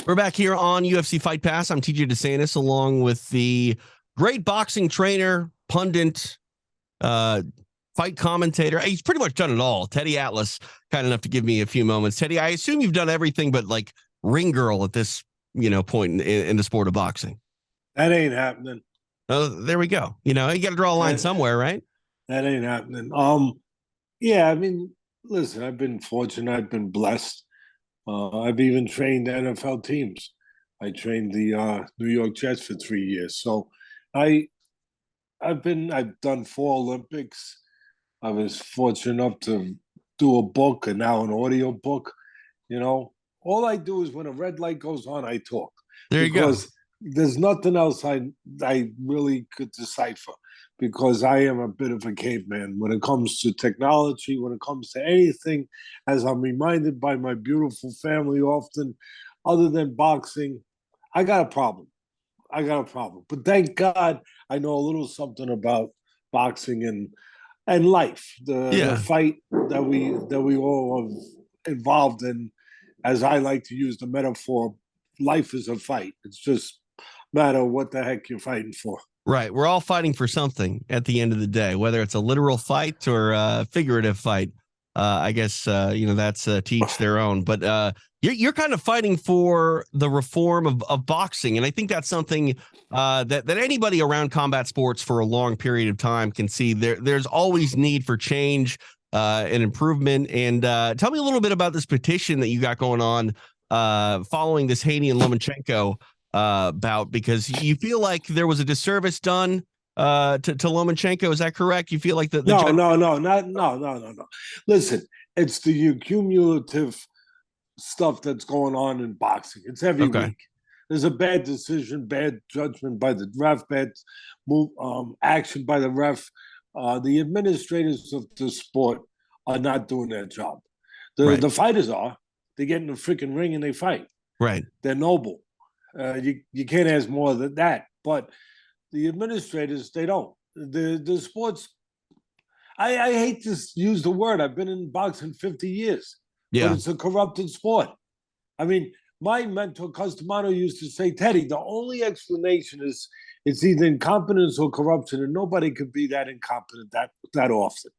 We're back here on UFC Fight Pass. I'm TJ DeSantis, along with the great boxing trainer, pundit, fight commentator. He's pretty much done it all. Teddy Atlas, kind enough to give me a few moments. Teddy, I assume you've done everything but like ring girl at this, point in the sport of boxing. That ain't happening. Oh, there we go. You got to draw a line somewhere, right? That ain't happening. Yeah, I mean, listen, I've been fortunate. I've been blessed. I've even trained NFL teams. I trained the New York Jets for 3 years. So I've done 4 Olympics. I was fortunate enough to do a book and now an audio book. All I do is when a red light goes on, I talk. There you go. Because there's nothing else I really could decipher, because I am a bit of a caveman when it comes to technology, when it comes to anything, as I'm reminded by my beautiful family often, other than boxing, I got a problem. But thank God I know a little something about boxing and life, the fight that we all are involved in. As I like to use the metaphor, life is a fight. It's just matter what the heck you're fighting for. Right. We're all fighting for something at the end of the day, whether it's a literal fight or a figurative fight. I guess, that's to each their own. But you're kind of fighting for the reform of boxing. And I think that's something that anybody around combat sports for a long period of time can see. There's always need for change and improvement. And tell me a little bit about this petition that you got going on following this Haney and Lomachenko bout, because you feel like there was a disservice done to Lomachenko. Is that correct? You feel like No. Listen, it's the cumulative stuff that's going on in boxing. It's every week. There's a bad decision, bad judgment by the ref, bad action by the ref. The administrators of the sport are not doing their job. The fighters are. They get in the freaking ring and they fight. Right. They're noble. You can't ask more than that. But the administrators, they don't. The sports, I hate to use the word. I've been in boxing 50 years. Yeah. But it's a corrupted sport. I mean, my mentor, Customano, used to say, Teddy, the only explanation is it's either incompetence or corruption, and nobody could be that incompetent that often,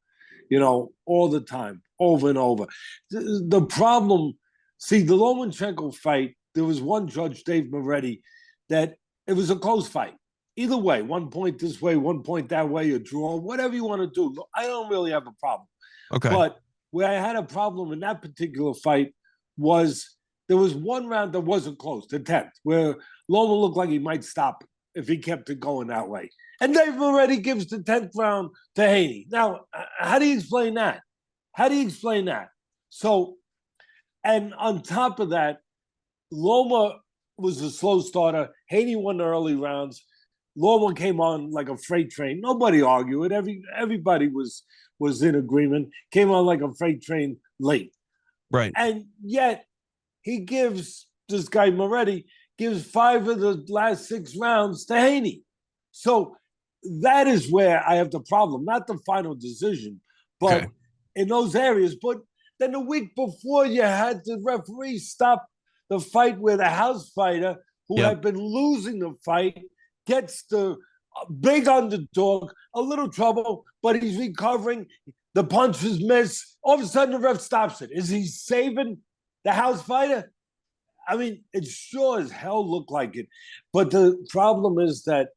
all the time, over and over. The problem, see, the Lomachenko fight, there was one judge, Dave Moretti, that it was a close fight. Either way, 1 point this way, 1 point that way, a draw, whatever you want to do. I don't really have a problem. Okay. But where I had a problem in that particular fight was there was one round that wasn't close, the 10th, where Loma looked like he might stop if he kept it going that way. And Dave Moretti gives the 10th round to Haney. Now, how do you explain that? So, and on top of that, Loma was a slow starter. Haney won the early rounds. Loma came on like a freight train. Nobody argued. Everybody was in agreement. Came on like a freight train late. Right. And yet he gives, this guy Moretti, gives 5 of the last 6 rounds to Haney. So that is where I have the problem. Not the final decision, but in those areas. But then the week before, you had the referee stop the fight where the house fighter, who had been losing the fight, gets the big underdog, a little trouble, but he's recovering. The punches miss. All of a sudden, the ref stops it. Is he saving the house fighter? I mean, it sure as hell looked like it. But the problem is that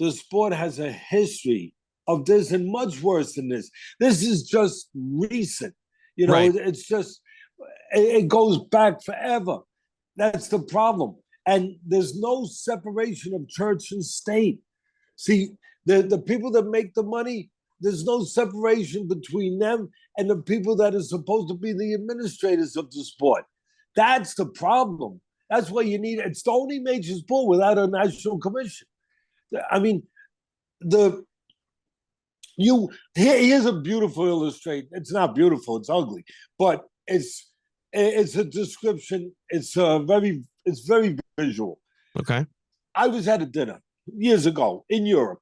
the sport has a history of this, and much worse than this. This is just recent. It's just, it goes back forever. That's the problem. And there's no separation of church and state. See, the people that make the money, there's no separation between them and the people that are supposed to be the administrators of the sport. That's the problem. That's why you need, it's the only major sport without a national commission. I mean, here's a beautiful illustration. It's not beautiful, it's ugly, but it's a description. It's very visual. Okay. I was at a dinner years ago in Europe,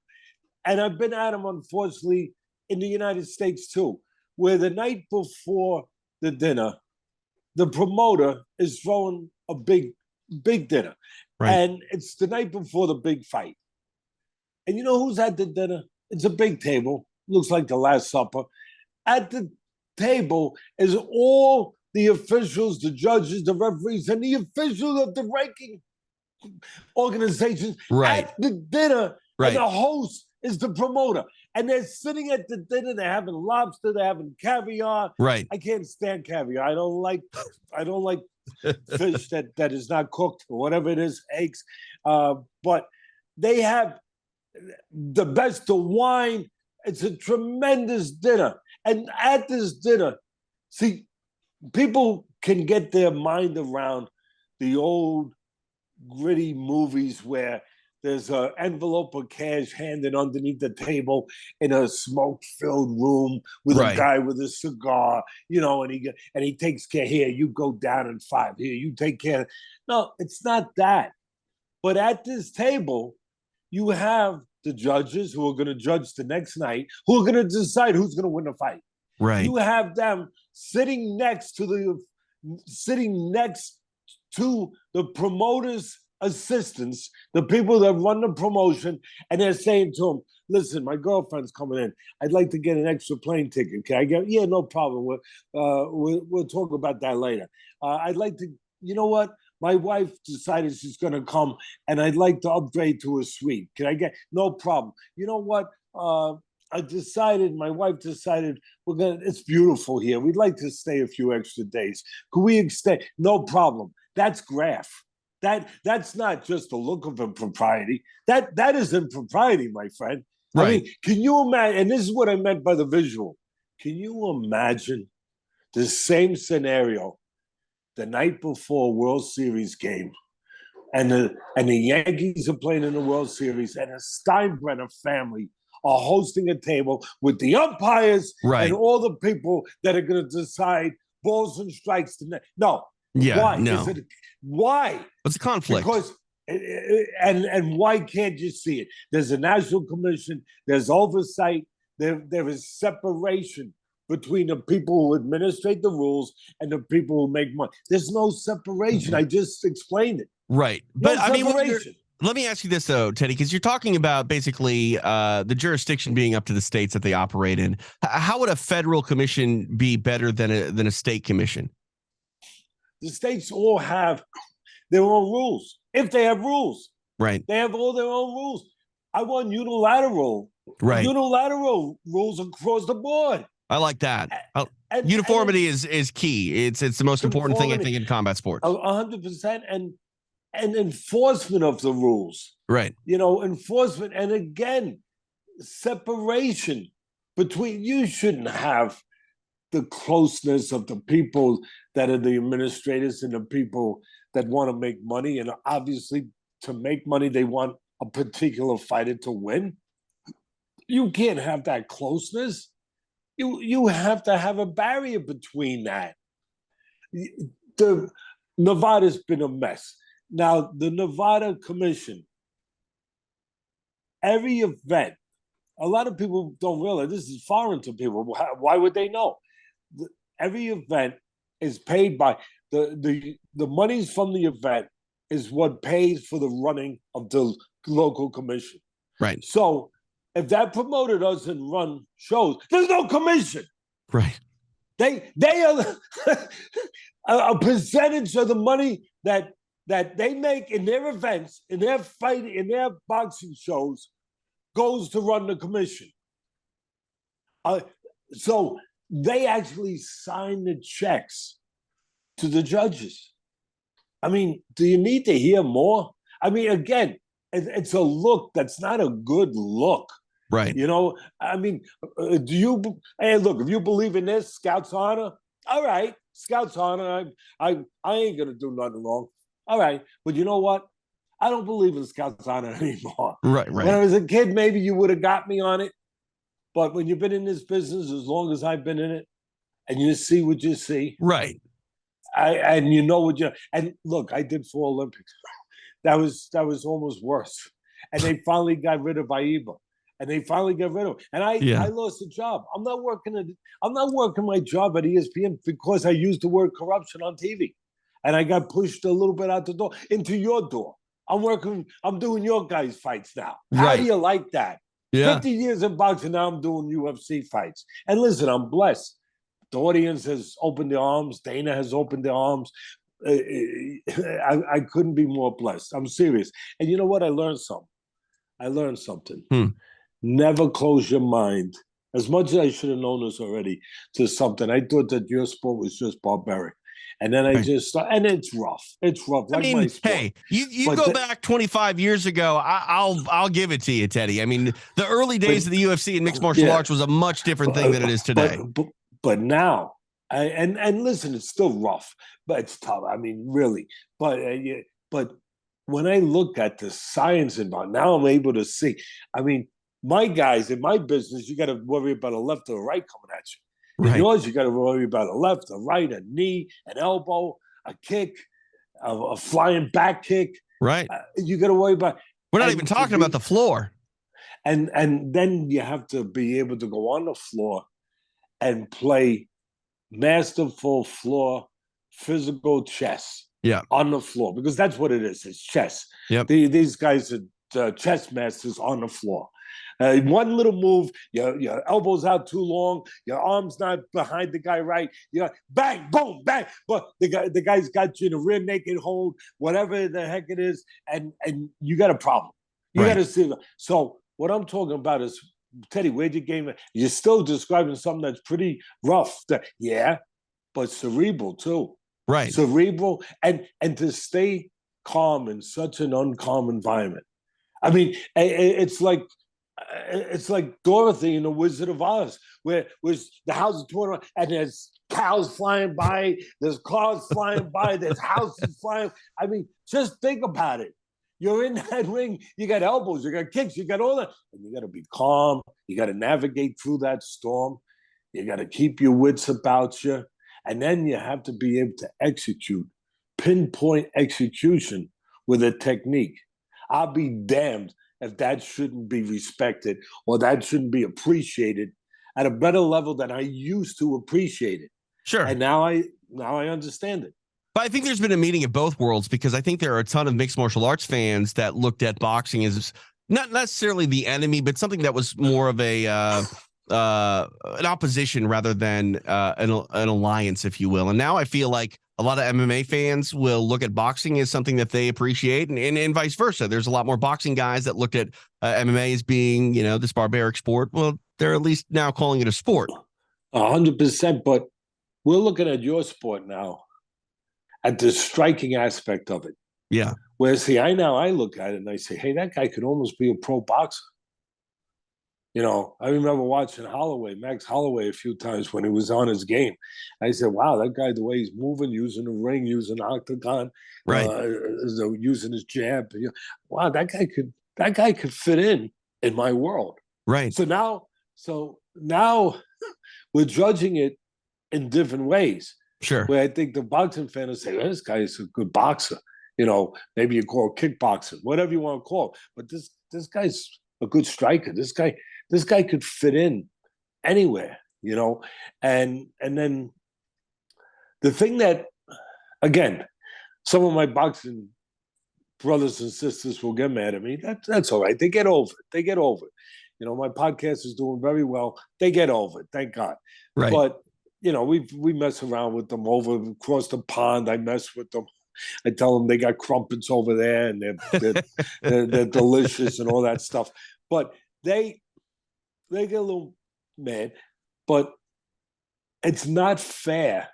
and I've been at them, unfortunately, in the United States too, where the night before the dinner, the promoter is throwing a big big dinner. Right. And it's the night before the big fight. And you know who's at the dinner? It's a big table. Looks like the Last Supper. At the table is all the officials, the judges, the referees, and the officials of the ranking organizations Right. at the dinner. Right. And the host is the promoter. And they're sitting at the dinner. They're having lobster. They're having caviar. Right. I can't stand caviar. I don't like fish that is not cooked or whatever it is, eggs. But they have the best of wine. It's a tremendous dinner. And at this dinner, see, people can get their mind around the old gritty movies where there's an envelope of cash handed underneath the table in a smoke-filled room with a guy with a cigar, you know, and he takes care. Here, you go down in 5. Here, you take care. No, it's not that. But at this table, you have the judges who are going to judge the next night, who are going to decide who's going to win the fight. Right. You have them sitting next to the promoter's assistants, the people that run the promotion, and they're saying to him, listen, my girlfriend's coming in. I'd like to get an extra plane ticket. Can I get? Yeah, no problem. We'll talk about that later. I'd like to, you know what? My wife decided she's going to come, and I'd like to upgrade to a suite. Can I get? No problem. You know what? My wife decided it's beautiful here. We'd like to stay a few extra days. Could we extend? No problem. That's graft. That's not just a look of impropriety. That is impropriety, my friend. Right. I mean, can you imagine? And this is what I meant by the visual. Can you imagine the same scenario the night before a World Series game, and the Yankees are playing in the World Series, and the Steinbrenner family are hosting a table with the umpires and all the people that are going to decide balls and strikes tonight? No. Yeah. Why? No. Why? What's the conflict? Because and why can't you see it? There's a national commission. There's oversight. There is separation between the people who administrate the rules and the people who make money. There's no separation. I just explained it. Right. But I mean, let me ask you this though, Teddy, because you're talking about basically the jurisdiction being up to the states that they operate in. How would a federal commission be better than a state commission? The states all have their own rules. If they have rules, right? They have all their own rules. I want unilateral rules across the board. I like that. Uniformity is key. It's the most important thing, I think, in combat sports. 100%. And enforcement of the rules. Right. You know, enforcement. And again, separation between, you shouldn't have the closeness of the people that are the administrators and the people that want to make money. And obviously, to make money, they want a particular fighter to win. You can't have that closeness. You have to have a barrier between that. Nevada's been a mess. Now, the Nevada Commission, every event, a lot of people don't realize this is foreign to people. Why would they know? Every event is paid by the monies from the event is what pays for the running of the local commission. Right. So if that promoter doesn't run shows, there's no commission. Right. They are a percentage of the money that they make in their events, in their fighting, in their boxing shows, goes to run the commission. So they actually sign the checks to the judges. I mean, do you need to hear more? I mean, again, it's a look that's not a good look. Right. You know, I mean, hey, look, if you believe in this, Scouts Honor, all right, Scouts Honor, I ain't going to do nothing wrong. All right. But you know what? I don't believe in Scouts Honor anymore. Right. When I was a kid, maybe you would have got me on it. But when you've been in this business as long as I've been in it, and you see what you see. Right. And you know what and look, I did 4 Olympics. That was almost worse. And they finally got rid of AIBA. And they finally got rid of it. And I lost a job. I'm not working my job at ESPN because I used the word corruption on TV. and I got pushed a little bit out the door into your door. I'm doing your guys' fights now. How do you like that? Yeah. 50 years in boxing, now I'm doing UFC fights. And listen, I'm blessed. The audience has opened their arms. Dana has opened their arms. I couldn't be more blessed. I'm serious. And you know what? I learned something. Never close your mind. As much as I should have known this already, to something. I thought that your sport was just barbaric. And then I just started, and it's rough. It's rough. Like my sport. Hey, you go back 25 years ago. I'll give it to you, Teddy. I mean, the early days of the UFC and mixed martial arts was a a different thing than it is today. But now, and listen, it's still rough, but it's tough. I mean, really. But when I look at the science involved, now I'm able to see. I mean, my guys in my business, you got to worry about a left or a right coming at you. In yours, you got to worry about a left, a right, a knee, an elbow, a kick, a flying back kick. Right. You got to worry about. We're not even talking about the floor. And then you have to be able to go on the floor and play masterful floor physical chess. Yeah. On the floor, because that's what it is. It's chess. Yep. These guys are chess masters on the floor. One little move, your elbow's out too long, your arm's not behind the guy right, bang, boom, bang. But the guy's got you in a rear naked hold, whatever the heck it is, and you got a problem. You got to see. So what I'm talking about is, Teddy, where'd you game? You're still describing something that's pretty rough. Yeah, but cerebral too. Right. Cerebral, and to stay calm in such an uncalm environment. I mean, it's like Dorothy in The Wizard of Oz, where the house is torn around, and there's cows flying by, there's cars flying by, there's houses flying. I mean, just think about it. You're in that ring, you got elbows, you got kicks, you got all that, and you got to be calm. You got to navigate through that storm. You got to keep your wits about you, and then you have to be able to execute, pinpoint execution with a technique. I'll be damned if that shouldn't be respected or that shouldn't be appreciated at a better level than I used to appreciate it. Sure. And now I understand it. But I think there's been a meeting of both worlds, because I think there are a ton of mixed martial arts fans that looked at boxing as not necessarily the enemy, but something that was more of an opposition rather than an alliance, if you will. And now I feel like a lot of MMA fans will look at boxing as something that they appreciate, and vice versa. There's a lot more boxing guys that looked at MMA as being, this barbaric sport. Well, they're at least now calling it a sport. 100%. But we're looking at your sport now at the striking aspect of it. Yeah. Whereas, see, I look at it and I say, hey, that guy could almost be a pro boxer. I remember watching Max Holloway, a few times when he was on his game. I said, wow, that guy, the way he's moving, using the ring, using the octagon, using his jab. Wow, that guy could fit in my world. Right. So now we're judging it in different ways. Sure. Where I think the boxing fan will say, well, this guy is a good boxer. Maybe you call it kickboxing, whatever you want to call it. But this guy's a good striker. This guy could fit in anywhere, and then the thing that, again, some of my boxing brothers and sisters will get mad at me. That's all right. They get over it. My podcast is doing very well. They get over it. Thank God. Right. But we mess around with them over across the pond. I mess with them. I tell them they got crumpets over there and they're delicious and all that stuff. But they get a little mad, but it's not fair.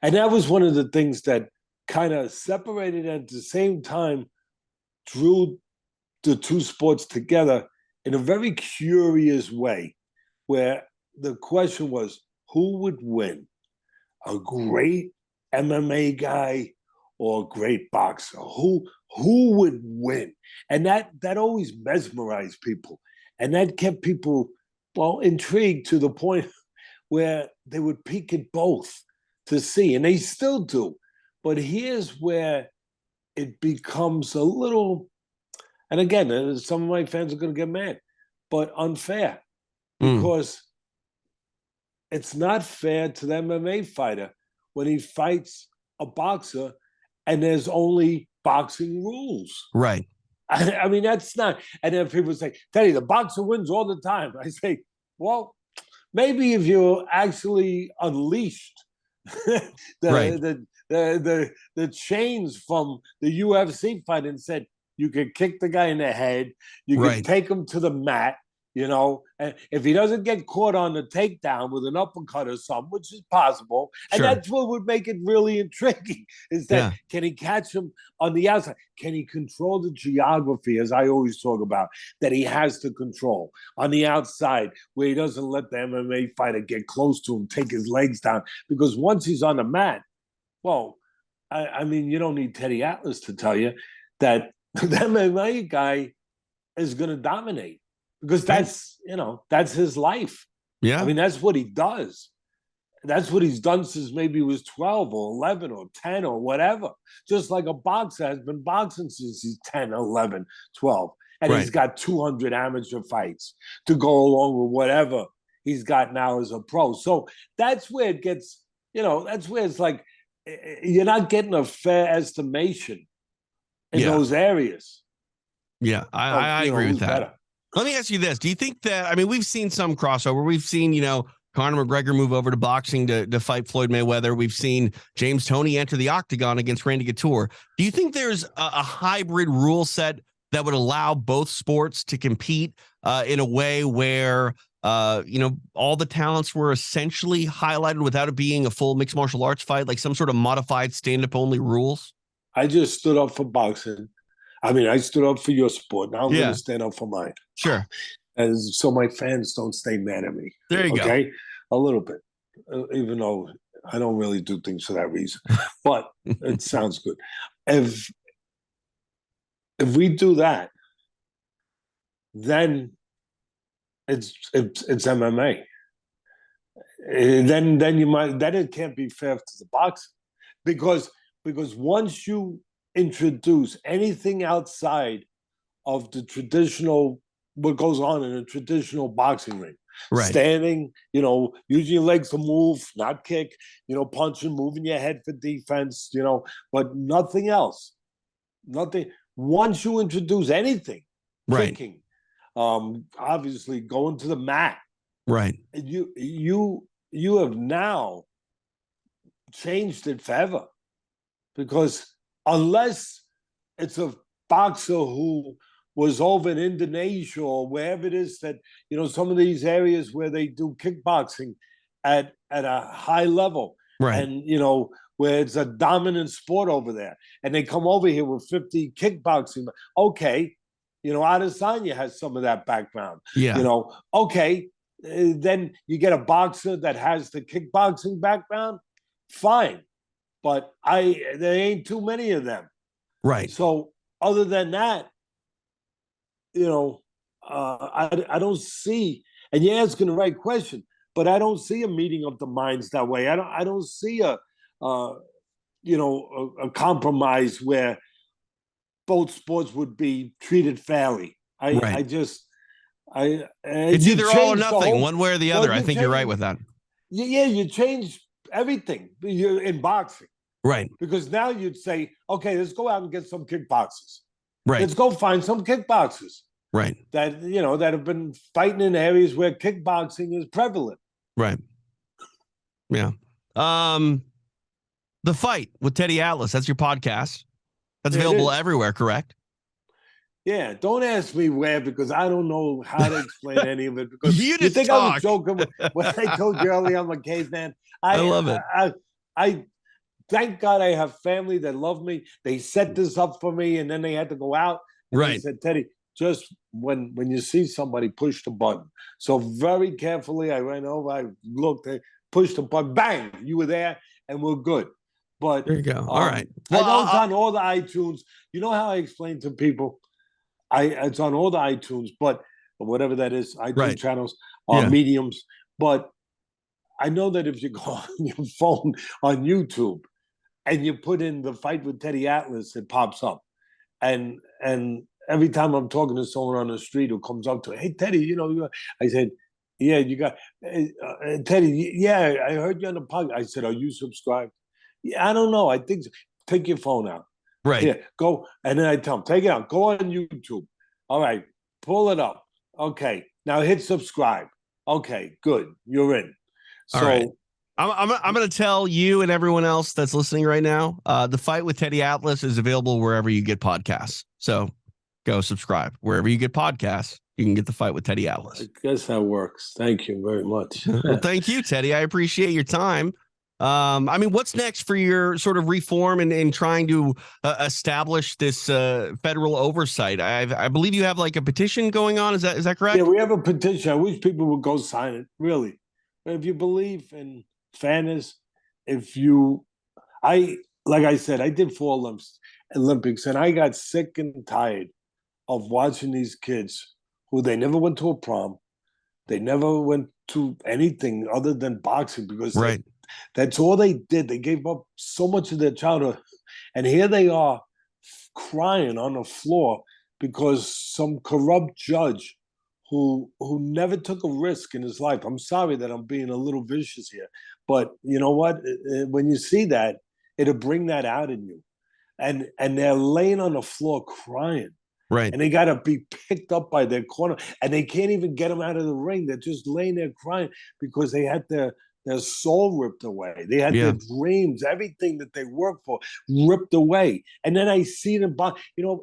And that was one of the things that kind of separated and at the same time drew the two sports together in a very curious way, where the question was, who would win? A great MMA guy or a great boxer? Who would win? And that always mesmerized people. And that kept people, intrigued to the point where they would peek at both to see, and they still do. But here's where it becomes a little, and again, some of my fans are going to get mad, but unfair, because it's not fair to the MMA fighter when he fights a boxer and there's only boxing rules. Right. I mean, that's not. And then people say, Teddy, the boxer wins all the time. I say, well, maybe if you actually unleashed Right. the chains from the UFC fight and said you could kick the guy in the head, you Right. could take him to the mat, and if he doesn't get caught on the takedown with an uppercut or something, which is possible, and Sure. that's what would make it really intriguing, is that can he catch him on the outside? Can he control the geography, as I always talk about, that he has to control on the outside, where he doesn't let the MMA fighter get close to him, take his legs down, because once he's on the mat, well, I mean, you don't need Teddy Atlas to tell you that the MMA guy is going to dominate, because that's his life. Yeah. I mean, that's what he does. That's what he's done since maybe he was 12 or 11 or 10 or whatever. Just like a boxer has been boxing since he's 10, 11, 12. And he's got 200 amateur fights to go along with whatever he's got now as a pro. So that's where it gets, that's where it's like you're not getting a fair estimation in those areas. Yeah, I agree with that. Better. Let me ask you this. Do you think that, I mean, we've seen some crossover. We've seen, Conor McGregor move over to boxing to fight Floyd Mayweather. We've seen James Toney enter the octagon against Randy Couture. Do you think there's a hybrid rule set that would allow both sports to compete in a way where, all the talents were essentially highlighted without it being a full mixed martial arts fight, like some sort of modified stand-up only rules? I just stood up for boxing. I mean, I stood up for your sport. Now I'm going to stand up for mine. Sure. And so my fans don't stay mad at me. There you go. Okay? A little bit, even though I don't really do things for that reason. But it sounds good. If we do that, then it's MMA. Then it can't be fair to the boxing, because once you introduce anything outside of the traditional, what goes on in a traditional boxing ring, standing, using your legs to move, not kick, punching, moving your head for defense, but nothing else. Nothing. Once you introduce anything, kicking, obviously going to the mat, you have now changed it forever, because unless it's a boxer who was over in Indonesia or wherever it is that, some of these areas where they do kickboxing at a high level, and, where it's a dominant sport over there, and they come over here with 50 kickboxing. Okay, Adesanya has some of that background. Okay, then you get a boxer that has the kickboxing background, fine. But there ain't too many of them. Right. So other than that, I don't see, and you're asking the right question, but I don't see a meeting of the minds that way. I don't see a compromise where both sports would be treated fairly. It's either all or nothing, one way or the other. I think you're right with that. Yeah, you change everything in boxing. Right. Because now you'd say, okay, let's go out and get some kickboxers. Right. Let's go find some kickboxers. Right. That, that have been fighting in areas where kickboxing is prevalent. Right. Yeah. The Fight with Teddy Atlas, that's your podcast. That's available everywhere, correct? Yeah, don't ask me where, because I don't know how to explain any of it. Because you think I was joking when I told you earlier I'm a caveman. I love it. I thank God I have family that love me. They set this up for me, and then they had to go out. And they said, Teddy, just when you see somebody, push the button. So very carefully, I ran over, I looked, I pushed the button, bang, you were there, and we're good. But there you go. All right. Well, I know it's on all the iTunes. You know how I explain to people? It's on all the iTunes, but whatever that is, iTunes channels, mediums. But I know that if you go on your phone on YouTube and you put in The Fight with Teddy Atlas, it pops up. And every time I'm talking to someone on the street who comes up to, hey, Teddy, I said, yeah, you got, Teddy, yeah, I heard you on the podcast. I said, are you subscribed? Yeah, I don't know. I think so. Take your phone out. Right. Here, go. And then I tell them, take it out. Go on YouTube. All right. Pull it up. Okay. Now hit subscribe. Okay. Good. You're in. All right. So I'm going to tell you and everyone else that's listening right now, The Fight with Teddy Atlas is available wherever you get podcasts. So go subscribe. Wherever you get podcasts, you can get The Fight with Teddy Atlas. I guess that works. Thank you very much. Well, thank you, Teddy. I appreciate your time. I mean, what's next for your sort of reform and trying to establish this federal oversight? I believe you have like a petition going on. Is that correct? Yeah, we have a petition. I wish people would go sign it, really. If you believe in fairness, like I said, I did 4 Olympics, and I got sick and tired of watching these kids who they never went to a prom. They never went to anything other than boxing because right. That's all they did. They gave up so much of their childhood. And here they are crying on the floor because some corrupt judge who never took a risk in his life. I'm sorry that I'm being a little vicious here, but you know what? When you see that, it'll bring that out in you. And they're laying on the floor crying. Right. And they got to be picked up by their corner. And they can't even get them out of the ring. They're just laying there crying because they had their soul ripped away. They had their dreams, everything that they worked for, ripped away. And then I see them,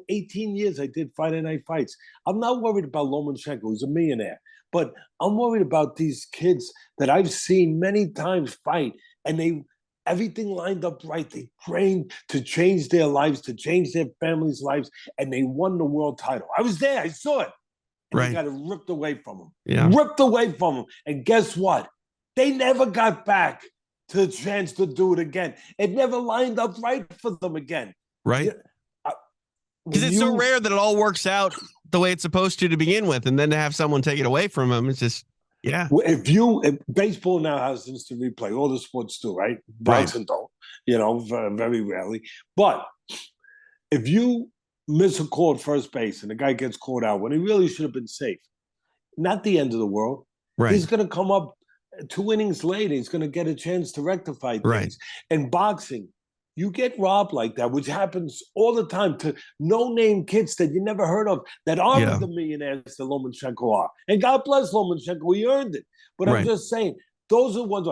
18 years I did Friday Night Fights. I'm not worried about Lomachenko, who's a millionaire, but I'm worried about these kids that I've seen many times fight, and everything lined up right. They trained to change their lives, to change their families' lives, and they won the world title. I was there. I saw it. And they got it ripped away from them. Yeah. Ripped away from them. And guess what? They never got back to the chance to do it again. It never lined up right for them again. Right. Because it's so rare that it all works out the way it's supposed to begin with. And then to have someone take it away from them, it's just, yeah. If baseball now has instant replay, all the sports do, right? Boxing don't, very rarely. But if you miss a call at first base and the guy gets called out when he really should have been safe, not the end of the world. Right. He's going to come up 2 innings later. He's going to get a chance to rectify things. Right. In boxing, you get robbed like that, which happens all the time to no-name kids that you never heard of that are the millionaires that Lomachenko are. And God bless Lomachenko, he earned it. But I'm just saying, those are the ones,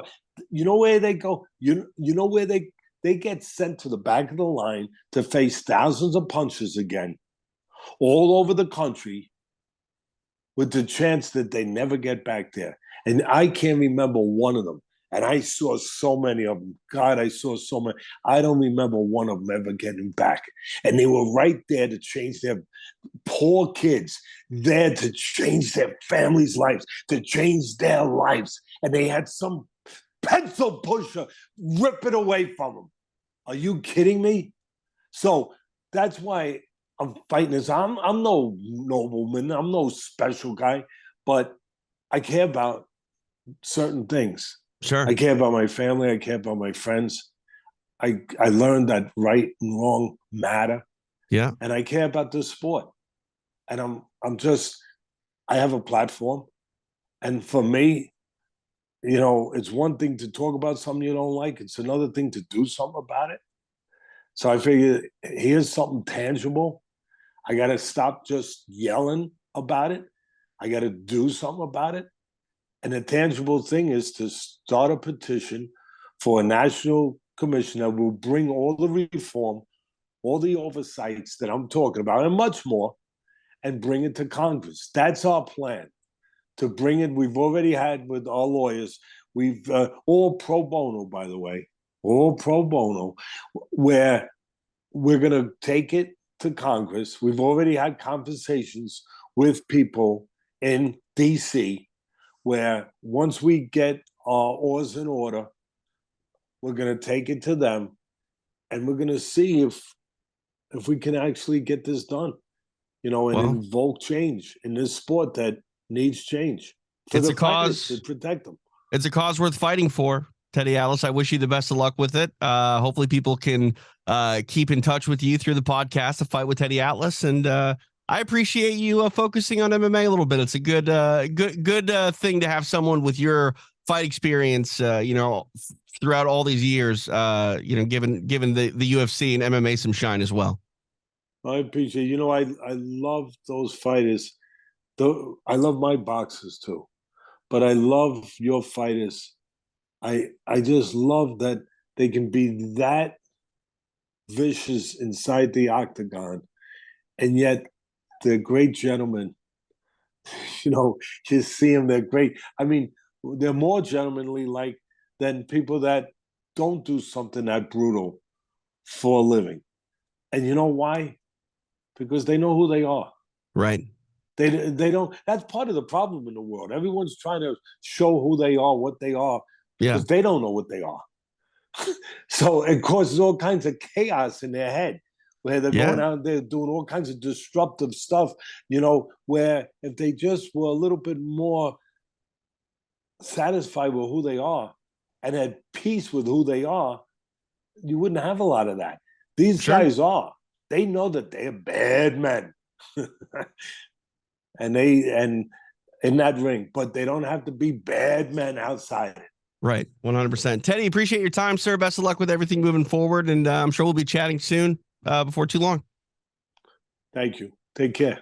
you know where they go? You know where they get sent to the back of the line to face thousands of punches again, all over the country, with the chance that they never get back there. And I can't remember one of them. And I saw so many of them. God, I saw so many. I don't remember one of them ever getting back. And they were right there to change their poor kids, there to change their families' lives, to change their lives. And they had some pencil pusher rip it away from them. Are you kidding me? So that's why I'm fighting this. I'm no nobleman. I'm no special guy, but I care about certain things. Sure. I care about my family. I care about my friends. I learned that right and wrong matter. Yeah. And I care about this sport. And I have a platform. And for me, it's one thing to talk about something you don't like. It's another thing to do something about it. So I figured, here's something tangible. I got to stop just yelling about it. I got to do something about it. And the tangible thing is to start a petition for a national commission that will bring all the reform, all the oversights that I'm talking about, and much more, and bring it to Congress. That's our plan, to bring it. We've already had with our lawyers, we've all pro bono, by the way, all pro bono, where we're going to take it to Congress. We've already had conversations with people in D.C., where once we get our oars in order, we're going to take it to them, and we're going to see if we can actually get this done, and invoke change in this sport that needs change. It's a cause to protect them. It's a cause worth fighting for, Teddy Atlas. I wish you the best of luck with it. Hopefully people can keep in touch with you through the podcast, The Fight with Teddy Atlas, and I appreciate you focusing on MMA a little bit. It's a good thing to have someone with your fight experience, throughout all these years, given the UFC and MMA some shine as well. I appreciate. I love those fighters. I love my boxers too, but I love your fighters. I just love that they can be that vicious inside the octagon, and yet they're great gentlemen. Just see them, they're great. I mean, they're more gentlemanly like than people that don't do something that brutal for a living. And you know why? Because they know who they are. Right. They don't. That's part of the problem in the world. Everyone's trying to show who they are, what they are, because they don't know what they are. So it causes all kinds of chaos in their head, where they're going out there doing all kinds of disruptive stuff. Where if they just were a little bit more satisfied with who they are and at peace with who they are, you wouldn't have a lot of that. These guys are. They know that they're bad men. and in that ring, but they don't have to be bad men outside it. Right. 100%. Teddy, appreciate your time, sir. Best of luck with everything moving forward. And I'm sure we'll be chatting soon, before too long. Thank you. Take care.